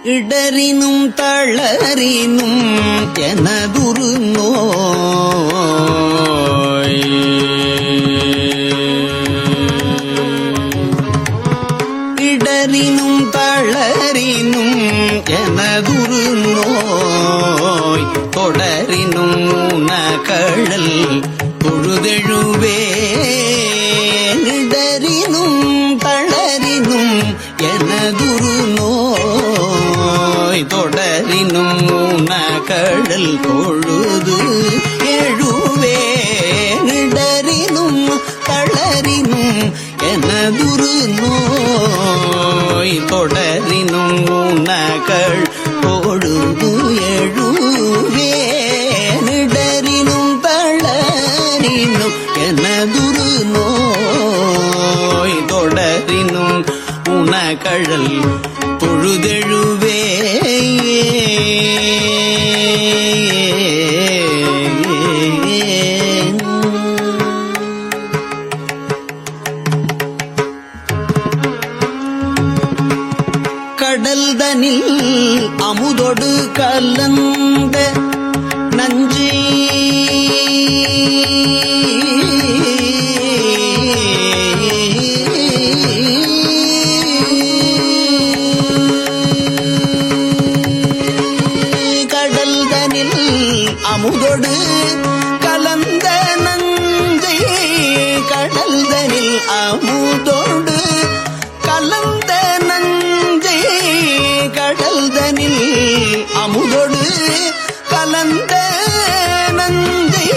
இடரினும் தளரினும் எனதுரு நோய் இடரினும் தளரினும் எனதுரு நோய் தொடரினும் உனகழல் தொழுதெழுவே இடரினும் தளரினும் எனதுரு நோய் தொடரினும் உனகழல் தொழுது எழுவே இடரினும் தளரினும் எனதுரு நோய் தொடரினும் உனகள் தொழுது எழுவே இடரினும் தளரினும் எனதுரு நோய் தொடரினும் உனகழல் தொழுதெழுவே கடல்தனில் அமுதொடு கலந்த நஞ்சை கடல்தனில் அமுதொடு கலந்த நஞ்சை கடல்தனில் அமுதொடு கலந்த நஞ்சை கடல்தனில் அமுதொடு கலந்த நஞ்சை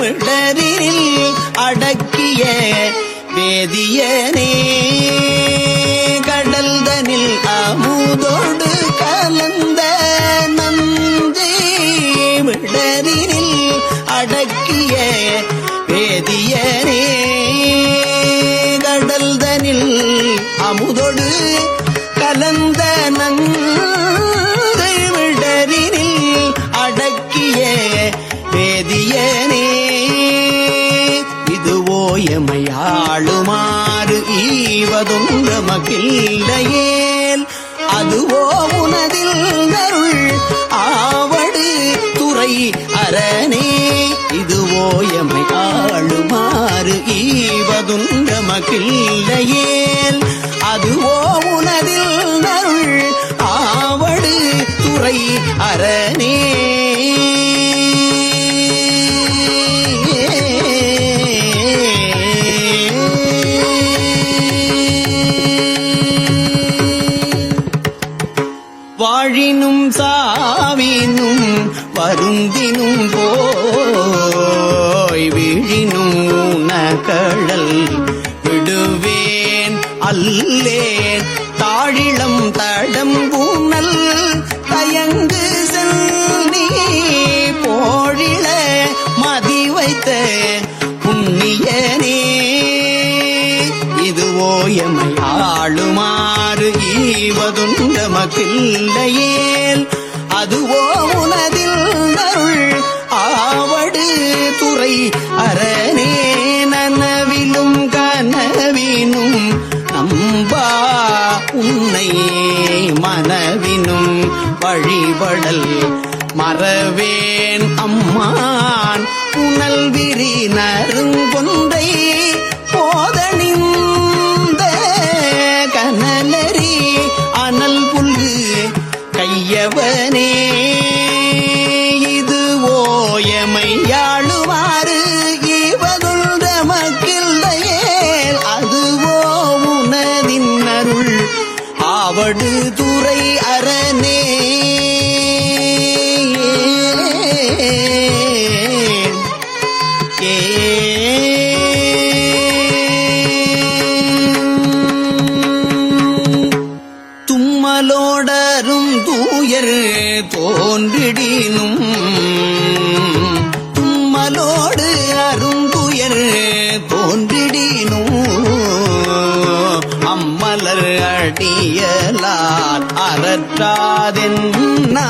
விடரில் அடக்கிய வேதியனே கடல்தனில் அமுதொடு கலந்த நஞ்சை விடரில் அடக்கிய வேதியனே கடல்தனில் அமுதொடு கலந்த நஞ்சை விடரில் அடக்கிய வேதியனே இதுவோ எமையாளுமாறு ஈவதொன்ற மகிழ்லையேல் அதுவோ உனதில் நருள் ஆவடு துறை அரணே இதுவோ எமையாளுமாறு ஈவதொன்ற மகிழ்லையேல் அதுவோ உனதில் நருள் ஆவடு துறை அரணே வாழினும் சாவினும் வருந்தினும் போய் விழினும் உனகழல் விடுவேன் அல்லேன் தாழிளம் தடம் பூனல் தயங்கு செல்நீ போழிள மதி வைத்த புண்ணியனே இதுவோ எமையாளுமாறு ஈவதொன்ற மகிழ்லையேல் அதுவோ உனதில் நருள் ஆவடு துறை அரணே நனவிலும் கனவினும் நம்பா உன்னை மனவினும் வழிபடல் மறவேன் அம்மான் புனல் விரி நறுங்கொன்றை போதணிந்த கனலரி அனல் புல்கு கையவனே இது ஓயமையாளுமாறு ஈவதொன்ற மகிழ்லையேல் அதுவோ உனதின் அருள் ஆவடு துறை அரணே தும்மலோடரும் தூயர் தோன்றிடினும் தும்மலோடு அருந்துயர் தோன்றிடினும் அம்மலர் அடியலார் அறற்றாதென்னா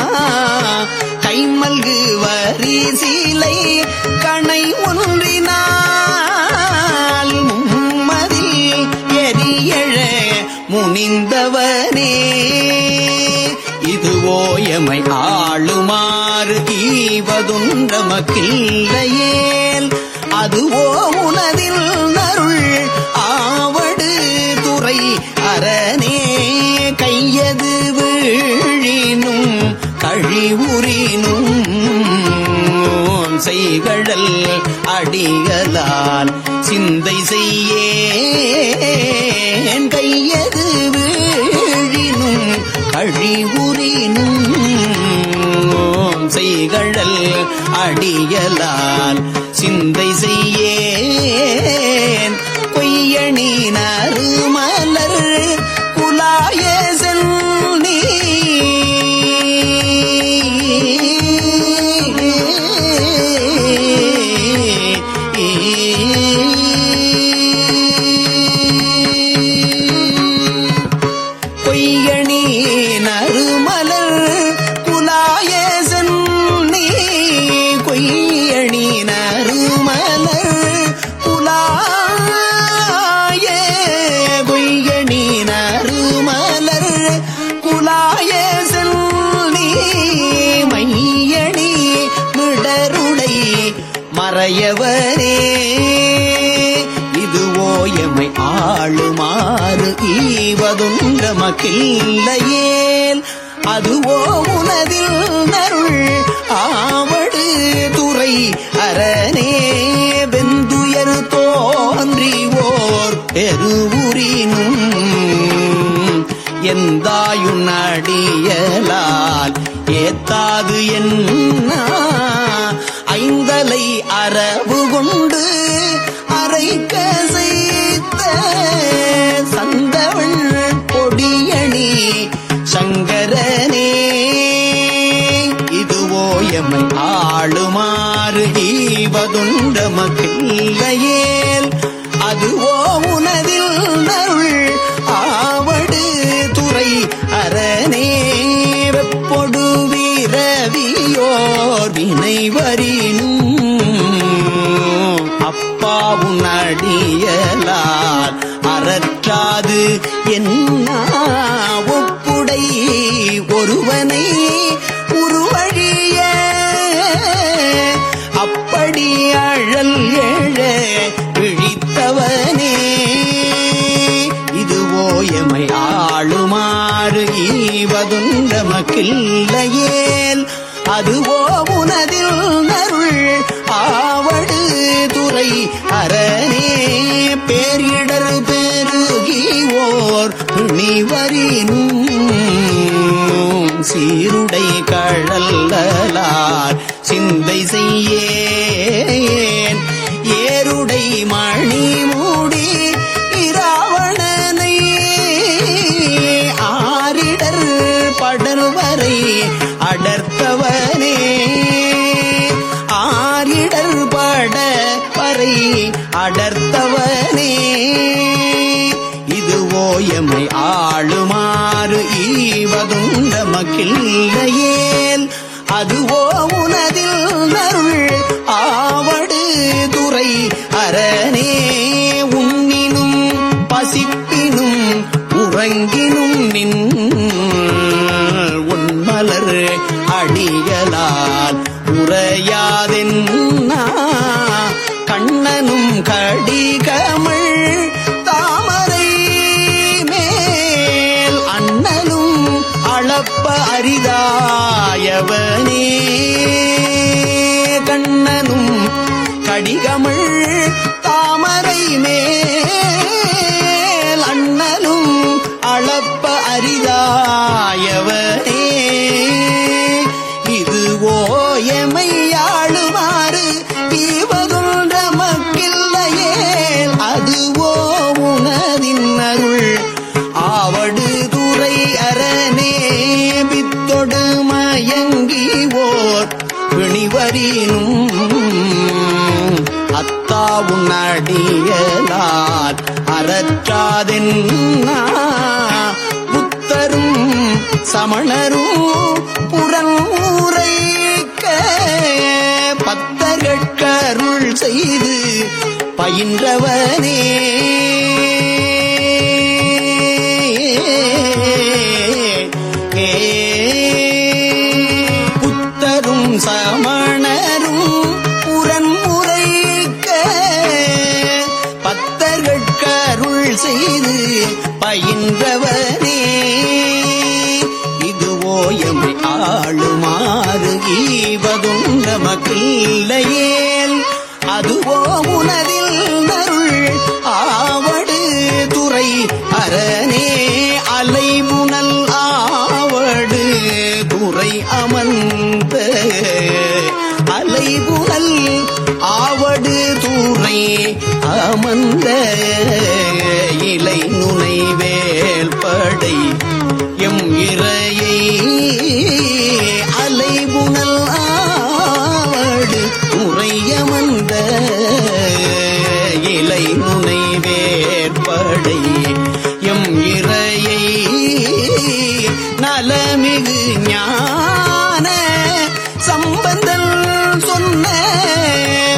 கைமல்கு வரி சீலை கணை ஒன்றினால் மும்மதில் எரியழ முனிந்தவனே இதுவோ எமை ஆளுமாறு ஈவதொன்றமக்கில்லையேல் அதுவோ உனதில் அருள் ஆவடு துறை அரணே கையது வீழினும் கழிவுறினும் செய்கடல் அடிகளால் சிந்தை செய்யேன் கையது வீழினும் கழிவுறினும் செய்கடல் அடிகளால் சிந்தை செய்யேன் கொய்யணி நறுமலர் குலாய செல்நீ கொய்யணி நறுமலர் குலாய சென்னி கொய்யணி நறுமலர் குலாய கொய்யணி நறுமலர் குலாய சென்னி மையணி மிடருடை மறையவரே இதுவோ எமை ஆளுமாறு ஈவதொன்றமக்கில்லையேல் அதுவோ உனதில் அருள் ஆவடு துறை அரணே வெந்துயர் தோன்றிவோர் பெருவுரினும் எந்தாயுன் அடியலால் ஏத்தாது என்ன ஐந்தலை அரவு கொண்டு அரைக்க செய்த சந்தவள் பொடியணி சங்கரனே இதுவோ எமை ஆளுமாறு ஈவதொன்றமக்கில்லையேல் அதுவோ உனதில் அருள் ஆவடு துறை அரணே வெப்பொடு வீரவியோர் வினைவரினும் அப்பாவுன் அடியலால் அறற்றாது என்ன ஒப்புடை ஒருவனை உருவழிய அப்படி அழல் எழ விழித்தவனே இதுவோ எமை ஆளுமாறு ஈவதொன்றமக்கில்லையேல் அதுவோ உனதில் அருள் ஆவடு துறை அரணே பேரிடர் பெருகிவோர் பிணிவரினும் சீருடை கழல்லார் சிந்தை செய்யேன் ஏருடை மணி மூடி இராவணனை ஆரிடர் படர்வரை அடர்த்தவனே ஆரிடர் பட பறை அடர்த்தவனே இதுவோ எமை ஆளுமாறு ஈவதொன்றமக்கில்லையேல் அதுவோ உனதில் அருள் ஆவடு துறை அரணே உண்ணினும் பசிப்பினும் உறங்கினும் நின் உன்மலர் அடிகளால் உரையாதென்னா கண்ணனும் கடிகமள் தாமரை மேல் அண்ணலும் அளப்ப அரிதாயவனே கண்ணனும் கடிகமள் தாமரை மேல் அண்ணலும் அளப்ப அரிதாயவனே இதுவோ எமை ஆளுமாறு ஈவதொன்றமக்கில்லையேல் அதுவோ உனதின் அருள் ஆவடு துறை அரணே பித்தொடு மயங்கிவோர் பிணிவரினும் அத்தாவுன் அடியலால் அறற்றாதென்னா புத்தரும் சமணரும் புறமுறைக்க பத்தர்கட்கருள் செய்து பயின்றவனே ஏ சமணரும் புறன்முறைக்க பத்தர்கட்கருள் செய்து பயின்றவனே இதுவோ எமை ஆளுமாறு ஈவதும் நமக்கில்லையேல் அதுவோ உனதில் நருள் ஆவடு துறை அரணே அலைமுனல் ஆவடு துறை அமர்ந்த அலைமுனல் ஆவடு துறை அமர்ந்த இலை நுனை வேல்படை எம் இறையை அலைமுனல் ஆவடு துறை அமர்ந்த இலை நுனை வேற்படை எம் இறையை நலமிகு ஞான சம்பந்தன் சொன்ன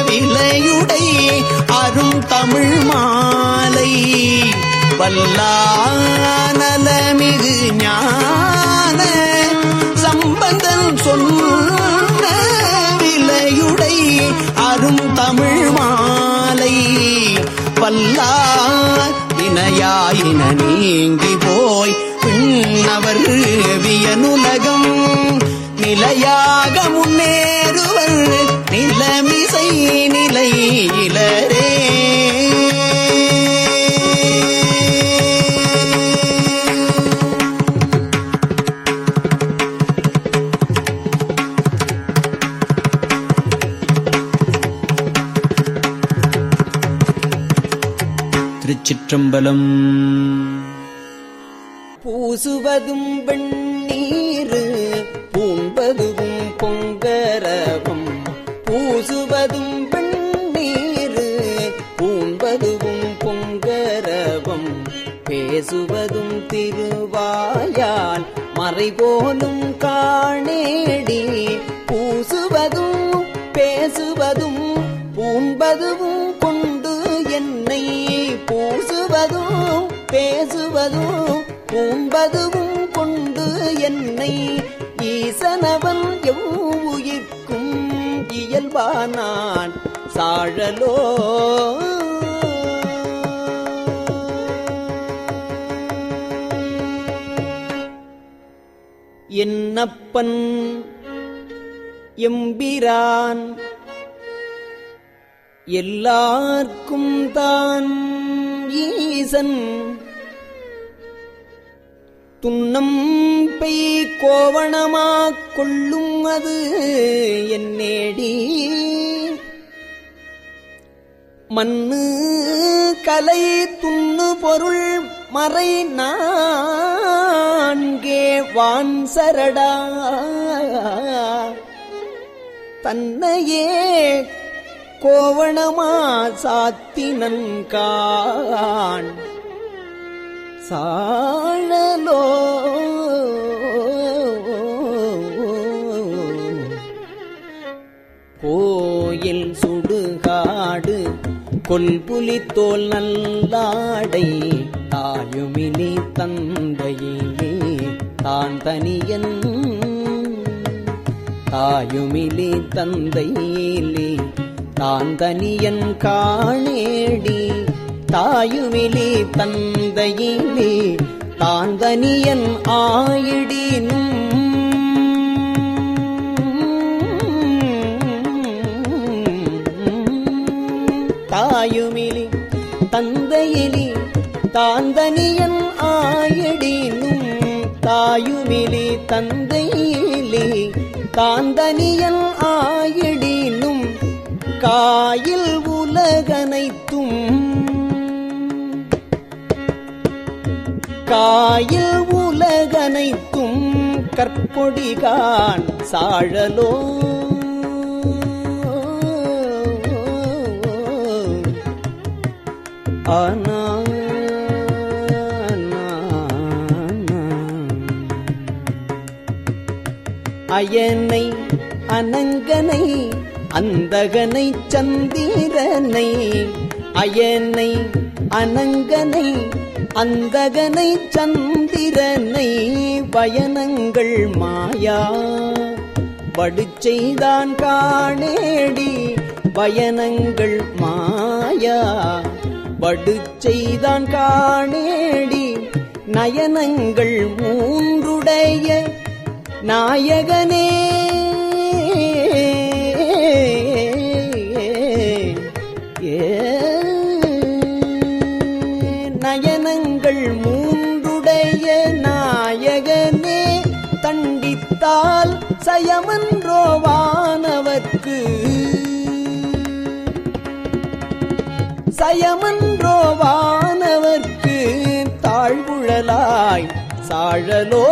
விலையுடை அரும் தமிழ் மாலை வல்லாநலமிகு ஞான சம்பந்தன் சொன்ன விலையுடை அரும் தமிழ் மாலை வல்லார் வினையாயின நீங்கி போய் பின்னவர் வியனுலகம் நிலையாக முன்னேறுவர் நிலமிசை நிலையிலரே. திருச்சிற்றம்பலம். பூசுவதும் வெண்ணீரு பூண்பதும் பொங்கரவம் பூசுவதும் வெண்ணீரு பூண்பதும் பொங்கரவம் பேசுவதும் திருவாயால் மறைபோலும் காணேடி பூசுவதும் பேசுவதும் பூண்பதும் கொண்டு என்னை பூசுவதும் பேசுவதும் பூண்பதும் கொண்டு என்னை ஈசனவன் எவ்வுயிர்க்கும் இயல்பானான் சாழலோ. என்னப்பன் எம்பிரான் எல்லார்க்கும் தான் ஈசன் துன்னம் பெய் கோவணமாக் கொள்ளும் அது என்னேடி மண்ணு கலை துண்ணு பொருள் மறை நான்கே வான் சரடா தன்னையே கோவணமா சாத்தினன்கான் சாழலோ. கோயில் சுடுகாடு கொல்புலி தோல் நல்லாடை தாயுமிலி தந்தையிலே தான் தனியன் தாயுமிலி தந்தையிலே தான் தனியன் காணேடி தாயுமிலி தந்தையிலே தான் தனியன் ஆயிடினும் தாயுமிலி தந்தையிலே தான் தனியன் ஆயிடினும் தாயுமிலி தந்தையிலே தான் தனியன் ஆயிடினும் காயில் உலகனைத்தும் காயில் உலகனைத்தும் கற்பொடிகான் சாழலோ. ஆனா அயனை அனங்கனை அந்தகனை சந்திரனை அயனை அனங்கனை அந்தகனை சந்திரனை பயனங்கள் மாயா வடுச்செய்தான் காணேடி பயனங்கள் மாயா வடுச்செய்தான் காணேடி நயனங்கள் மூன்றுடைய நாயகனே நயனங்கள் மூன்றுடைய நாயகனே தண்டித்தால் சயமன்றோவானவர்க்கு சயமன்றோவானவர்க்கு தாழ்வுழலாய் சாழலோ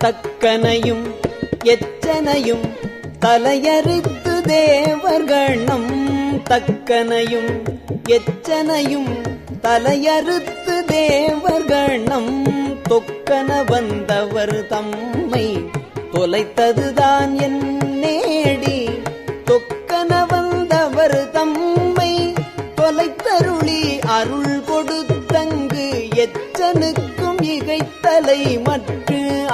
தக்கனையும் எச்சனையும் தலையறுத்து தேவர்கணம் தக்கனையும் எச்சனையும் தலையறுத்து தேவர்கணம் தொக்கன வந்தவர் தம்மை தொலைத்ததுதான் என் நேடி தொக்கன வந்தவர் தம்மை தொலைத்தருளி அருள் கொடுத்தங்கு எச்சனுக்கும் இகைத்தலை மற்ற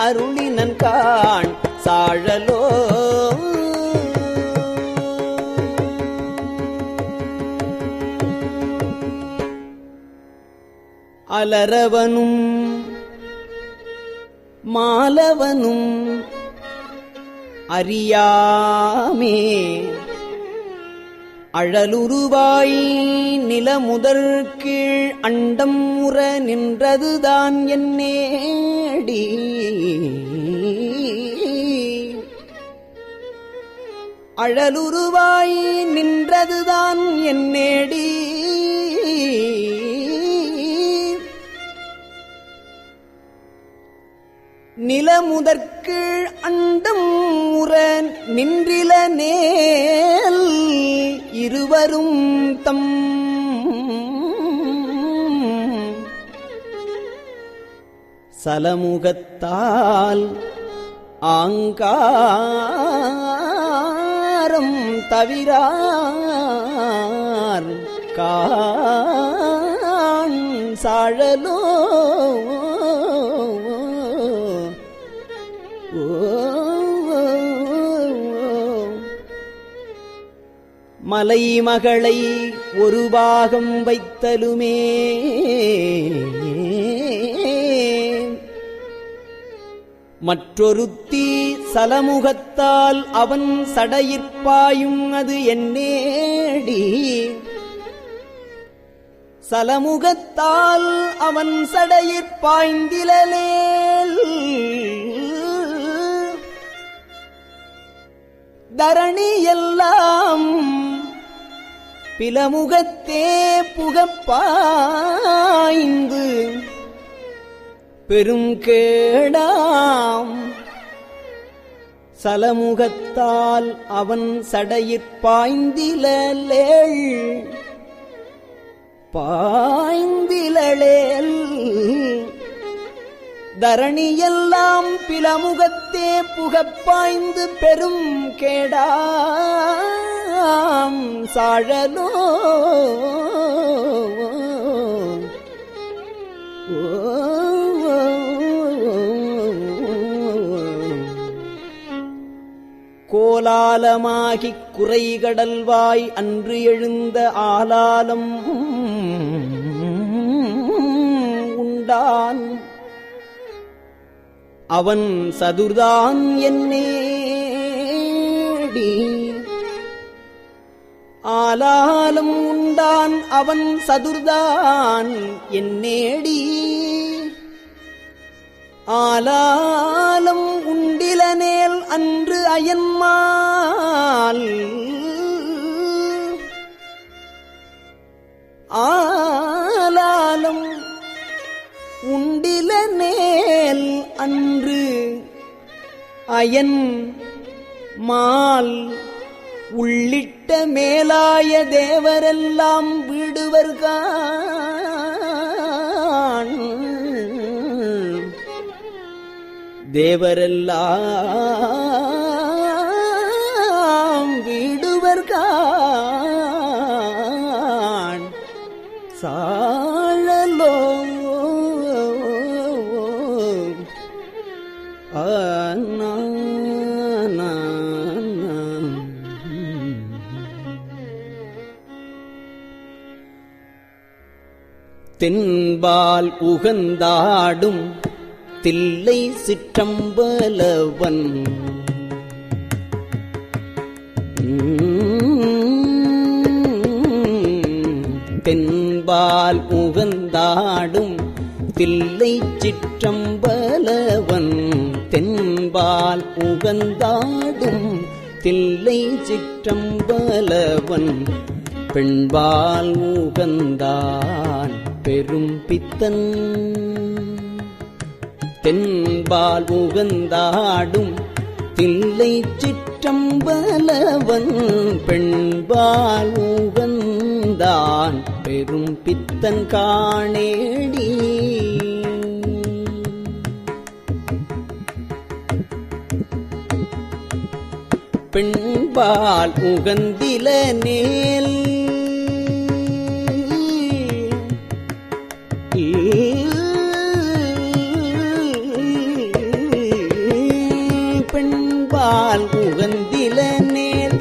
அருளினன் காண் சாழலோ அலரவனும் மாலவனும் அறியாமே அழலுருவாய் நிலமுதற் கீழ் அண்டம் முற நின்றதுதான் என் நேடி அழலுருவாய் நின்றதுதான் என் நேடி நிலமுதற்கீழ் அண்டம் முற நின்றில நேல் இருவரும் தம் சலமுகத்தால் ஆங்காரம் தவிரார் காண் சாழலோ மலைமகளை ஒரு பாகம் வைத்தலுமே மற்றொருத்தி சலமுகத்தால் அவன் சடையிற்பாயும் அது என்னேடி சலமுகத்தால் அவன் சடையிற்பாய்ந்திலேல் தரணி எல்லாம் பிலமுகத்தே புகப்பாய்ந்து பெரும் கேடாம் சலமுகத்தால் அவன் சடையிற்பாய்ந்திலேல் பாய்ந்திலேல் தரணியெல்லாம் பிலமுகத்தே புகப்பாய்ந்து பெரும் கேடாம் சாழலோ கோலாலமாகிக் குறைகடல்வாய் அன்று எழுந்த ஆலாலம் உண்டான் அவன் சதுர்தான் என்னேடி ஆலாலம் உண்டான் அவன் சதுர்தான் என்னேடி ஆலாலம் உண்டிலனேல் அன்று அயன்மால் ஆலாலம் உண்டிலனேல் அன்று அயன் மால் உள்ளிட்ட மேலாய தேவரெல்லாம் வீடுவர்கான் தேவரெல்லாம் வீடுவர்கான் சாழலோ தென்பால் உகந்தாடும் தில்லை சிற்றம்பலவன் தென்பால் உகந்தாடும் தில்லை சிற்றம்பலவன் தென்பால் உகந்தாடும் தில்லை சிற்றம்பலவன் பெண்பால் உகந்தான் பெரும் பித்தன் தென்பால் உகந்தாடும் தில்லை சிற்றம்பலவன் பெண்பால் உகந்தான் பெரும் பித்தன் காணேடி பெண்பால் உகந்தில நேல் பெண்பால் உகந்தில நேல்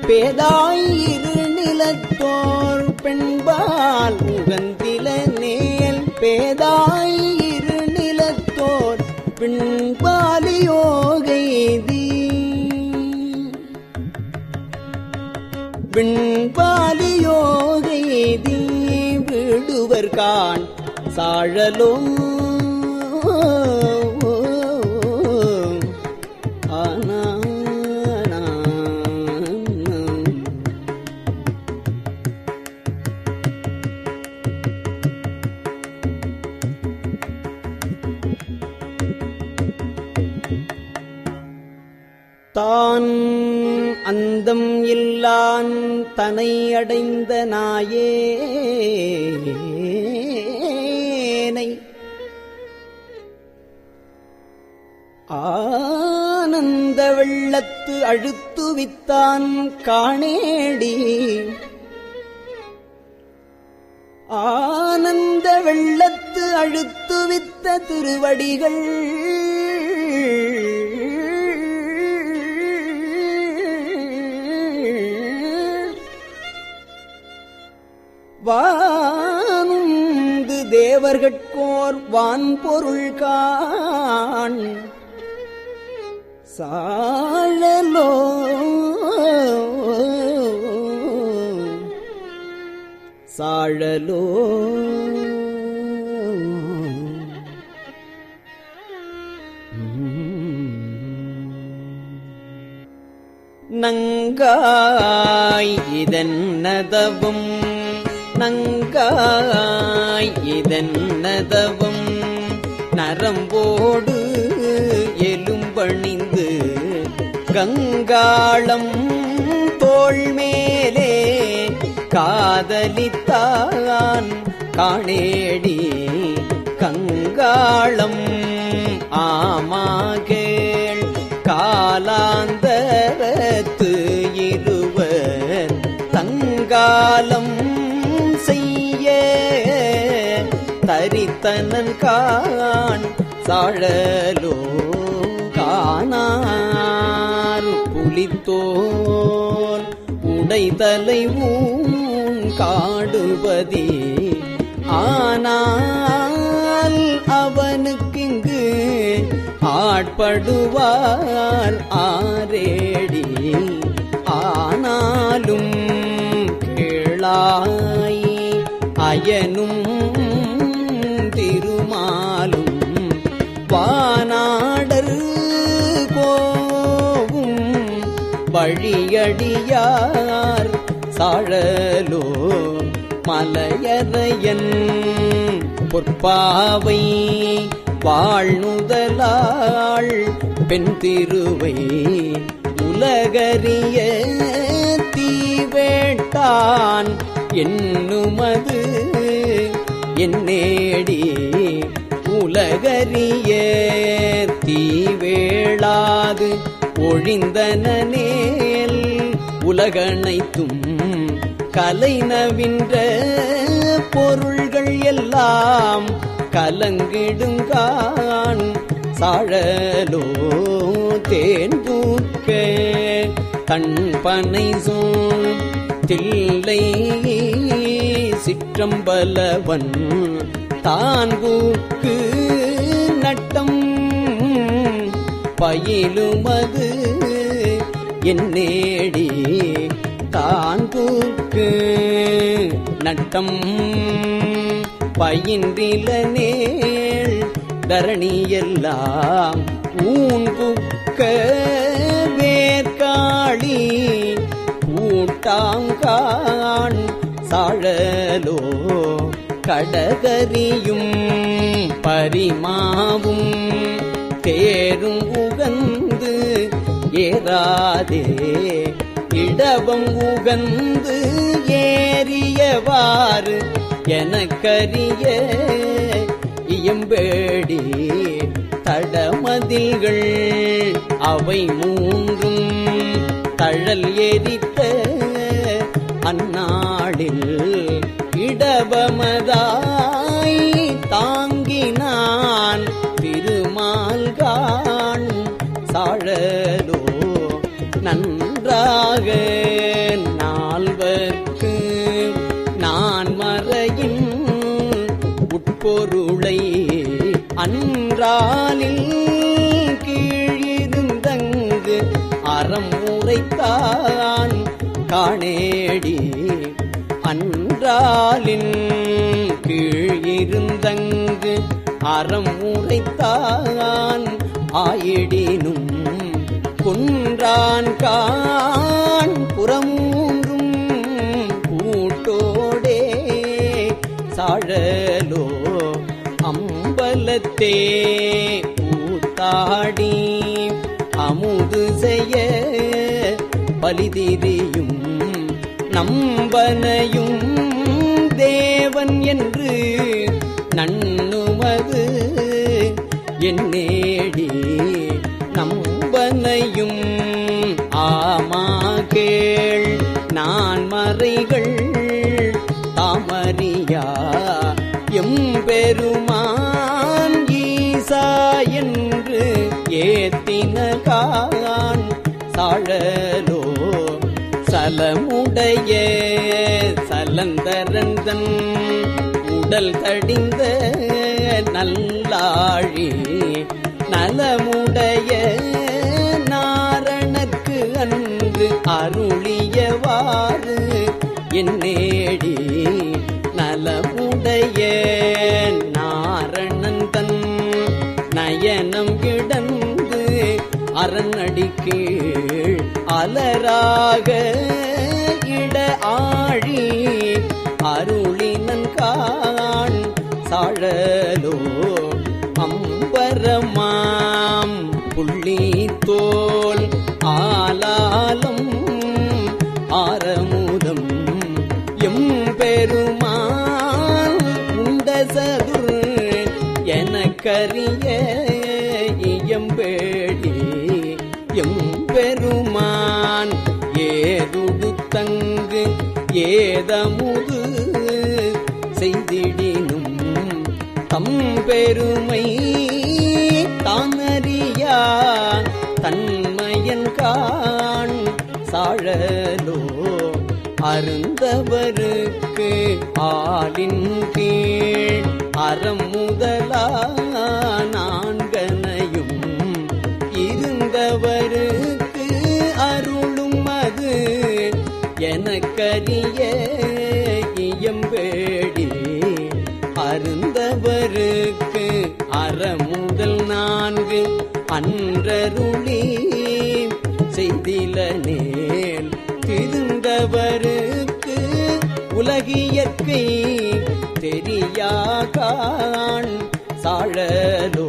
பேதாயிரு நிலத்தோர் பெண்பால் உகந்தில நேல் பேதாயிரு நிலத்தோர் பெண்பாலியோகைதி பெண்பாலியோகைதி விடுவர்கான் சாழலும் தான் அந்தம் இல்லான் தனை அடைந்த நாயேனை ஆனந்த வெள்ளத்து அழுத்துவித்தான் காணேடி ஆனந்த வெள்ளத்து அழுத்துவித்த திருவடிகள் வானுந்து தேவர்கட்கோர் வான்பொருள் காண் சாழலோ சாழலோ நங்காய் இதன்னதவும் நங்காய் இதன்னதவும் நரம்போடு எலும்பணிந்து கங்காளம் தோள் மேலே காதலித்தான் காணேடி கங்காளம் ஆமாகேள் காலாந்தரத்து இருவர் தங்காலம் செய்ய தரித்தனன் காண் சாழலோ காணார் புலித்தோல் உடைதலை ஊன் காடுபதி ஆனால் அவனுக்கிங்கு ஆட்படுவார் ஆரேடி ஆனாலும் கேளாய் அயனும் திருமாலும் வானாடர் கோவும் வழியடியார் சாழலோ மலையரையன் பொற்பாவை வாழ்நுதலாள் பெண் திருவை உலகறிய தீவேட்டான் என்னுமது என்னேடி உலகறிய தீவேளாது ஒழிந்தனேல் உலகனைத்தும் கலைநவின்ற பொருள்கள் எல்லாம் கலங்கிடுங்கான் சாழலோ தேன் பூக்க தன்பனை சோழ் தில்லை சிற்றம்பலவன் தான்பூக்கு நட்டம் பயிலுமது என்னேடி தான்பூக்கு நட்டம் பயின்றில நேள் தரணியெல்லாம் ஊன்புக்க வேர்காளி கூட்டாங்கான் சாழலோ கடகரியும் பரிமாவும் தேரும் உகந்து ஏறாதே இடவம் உகந்து ஏறியவாறு எனக்கரிய இயம்பேடி தடமதில்கள் அவை மூன்றும் தழல் எரித்த அந்நாளில் இடவமதாய் தாங்கினான் திருமால்கான் சாழலோ நன்றாக நால்வர்க்கு நான் மறையின் உட்பொருளை அன்றாலில் கீழிருந்தங்கு அறம் உரைத்தான் காணேடி அன்றாலின் கீழிருந்தங்கு அறம் உரைத்தான் ஆயிடினும் குன்றான் கான் புறமூன்றும் கூட்டோடே சாழலோ அம்பலத்தே கூத்தாடி அமுது செய்ய பலிதிரியும் நம்பனையும் தேவன் என்று நண்ணுமது என்னேடி நம்பனையும் ஆமா கேள் நான் மறைகள் தாமறியா எம்பெருமான் ஈசா என்று ஏத்தினகான் சாழலோ சலமுடைய சலந்தரந்தன் உடல் தடிந்த நல்லாழி நலமுடைய நாரணற்கு அன்று அருளியவாறு என்னேடி நலமுடைய நாரணன் தன் நயனம் கிடந்து அரண்அடிக்கீழ் அலராக இட ஆழி அருளினன் கான் சாழலோ அம்பரமாம் புள்ளி தோல் ஆலாலம் ஆரமுதம் எம்பெருமான் உண்ட சதுர் எனக்கரிய இயம்பேடி எம்பெருமான் ஏதுடுத்தங்கு ஏதமுது செய்திடினும் தம்பெருமை தானறியா தன்மையன் கான் சாழலோ அருந்தவருக்கு ஆளின் கீழ் அறம் முதலா நான்கனையும் இருந்தவருக்கு அருளும் அது எனக்கரிய இயம்பேடி அருந்தவருக்கு அறமுதல் நான்கு அன்றருளி செய்தில நேல் திருந்தவருக்கு உலகியற்கை தெரியாகான் சாழலோ